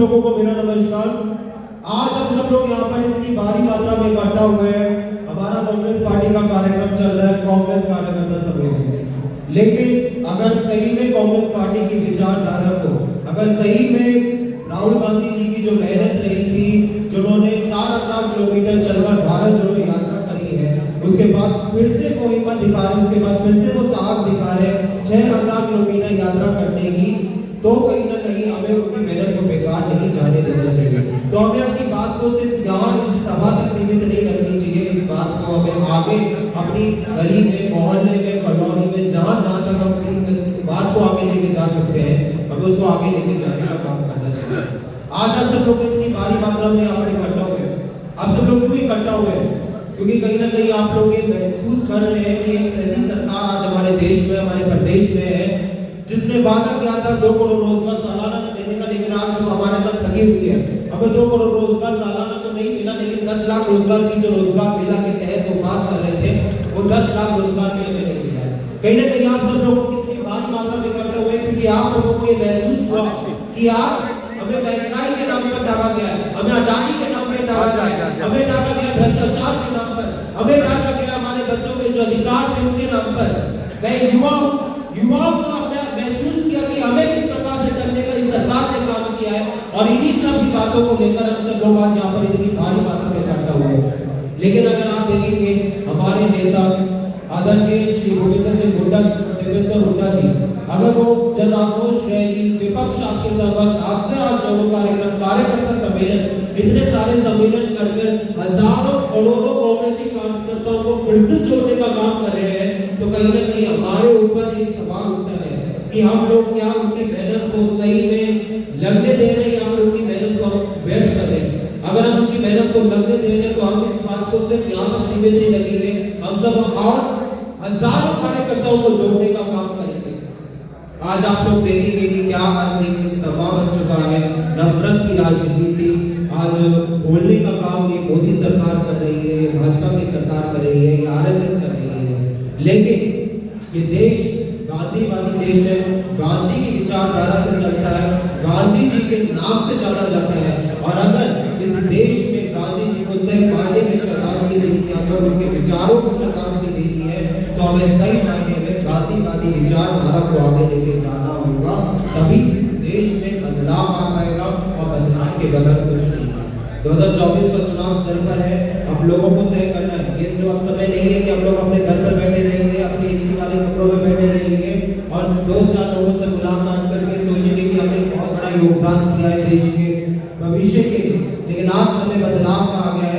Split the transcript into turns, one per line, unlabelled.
लोगों को मेरा नमस्कार। आज हम सब लोग यहाँ पर इतनी भारी मात्रा में इकट्ठा हुए हैं। हमारा कांग्रेस पार्टी का कार्यक्रम चल रहा है, कांग्रेस कार्यकर्ता सम्मेलन। लेकिन अगर सही में कांग्रेस पार्टी की विचारधारा को, अगर सही में राहुल गांधी जी की जो मेहनत रही थी, जिन्होंने 4000 किलोमीटर चलकर भारत जोड़ो यात्रा करी है, उसके बाद फिर से वो हिम्मत दिखा रहे, उसके बाद फिर से वो साहस दिखा रहे 6000 किलोमीटर यात्रा करने की, तो कहीं ना कहीं हमें उनकी मेहनत को बेकार नहीं जाने देना चाहिए। तो हमें अपनी बात को सिर्फ यहाँ इस सभा तक सीमित नहीं करनी चाहिए। इस बात को हमें आगे अपनी गली में, मोहल्ले में, कॉलोनी में, जहाँ जहाँ तक हम अपनी बात को आगे लेके जा सकते हैं, हमें उसको आगे लेके जाने का काम करना चाहिए। आज आप सब लोग इतनी भारी मात्रा में यहाँ पर इकट्ठा हुए, आप सब लोग क्यों इकट्ठा हुए? क्योंकि कहीं ना कहीं आप लोग ये महसूस कर रहे हैं कि एक ऐसी सरकार आज हमारे देश में, हमारे प्रदेश में है, जिसने वादा किया था 2 करोड़ रोजगार सालाना देने का, लेकिन आज वो हमारे साथ ठगी हुई है। हमें 2 करोड़ रोजगार सालाना तो नहीं मिला, लेकिन 10 लाख रोजगार की जो रोजगार मेला के तहत वो बात कर रहे थे, वो 10 लाख रोजगार भी हमें नहीं मिला है। कहीं ना कहीं आप सब लोगों कितनी भारी मात्रा में इकट्ठे हुए, क्योंकि आप लोगों को ये महसूस हुआ कि आज हमें महंगाई के नाम पर डाका गया है, हमें अडानी के नाम पे डाका गया है, हमें डाका गया भ्रष्टाचार के नाम पर, हमें डाका गया हमारे बच्चों के जो अधिकार थे उनके नाम पर। मैं युवाओं को महसूस किया कि हमें किस प्रकार से करने का इस सरकार ने काम किया है, और इन्हीं सब की बातों को लेकर हम सब लोग आज यहाँ पर इतनी भारी मात्रा में इकट्ठा हुए हैं। लेकिन अगर आप देखेंगे हमारे नेता आदरणीय श्री गोविंद सिंह हुड्डा, देवेंद्र हुड्डा जी, अगर वो जन आक्रोश रैली, विपक्ष आपके समक्ष, आपसे आज जोड़ो कार्यक्रम, कार्यकर्ता सम्मेलन, इतने सारे सम्मेलन कर हजारों करोड़ों कांग्रेसी कार्यकर्ताओं को फिर से जोड़ने का काम कर रहे हैं, तो कहीं ना कहीं हमारे ऊपर एक सवाल उठता है कि हम लोग क्या उनकी मेहनत को सही में लगने दे रहे हैं या फिर उनकी मेहनत को हम व्यर्थ कर रहे हैं। अगर हम उनकी मेहनत को लगने दे रहे हैं तो हम इस बात को सिर्फ यहाँ तक सीमित नहीं रखेंगे, हम सब और हजारों कार्यकर्ताओं को जोड़ने का काम करेंगे। आज आप लोग देखेंगे कि क्या आज एक सभा बन चुका है, नफरत की राजनीति आज बोलने का काम ये मोदी सरकार कर रही है, भाजपा की सरकार कर रही है, या आरएसएस कर रही है। लेकिन ये देश गांधीवादी देश है, गांधी की विचारधारा से चलता है, गांधी जी के नाम से जाना जाता है। और अगर इस देश में गांधी जी को सही मायने में श्रद्धांजलि देनी है, अगर उनके विचारों को श्रद्धांजलि देनी है, तो हमें सही मायने में गांधीवादी विचारधारा को आगे लेके जाना होगा, तभी इस देश में बदलाव आ पाएगा, और बदलाव के बगैर कुछ नहीं है। 2024 का चुनाव सर पर है, अब लोगों को तय करना है। ये जो अब समय नहीं है कि हम लोग अपने घर पर बैठे रहेंगे, अपने एसी वाले कमरों में बैठे रहेंगे और 2-4 लोगों से गुलाम मान करके सोचेंगे कि हमने बहुत बड़ा योगदान दिया है देश के भविष्य के लिए। लेकिन आज समय बदलाव का आ गया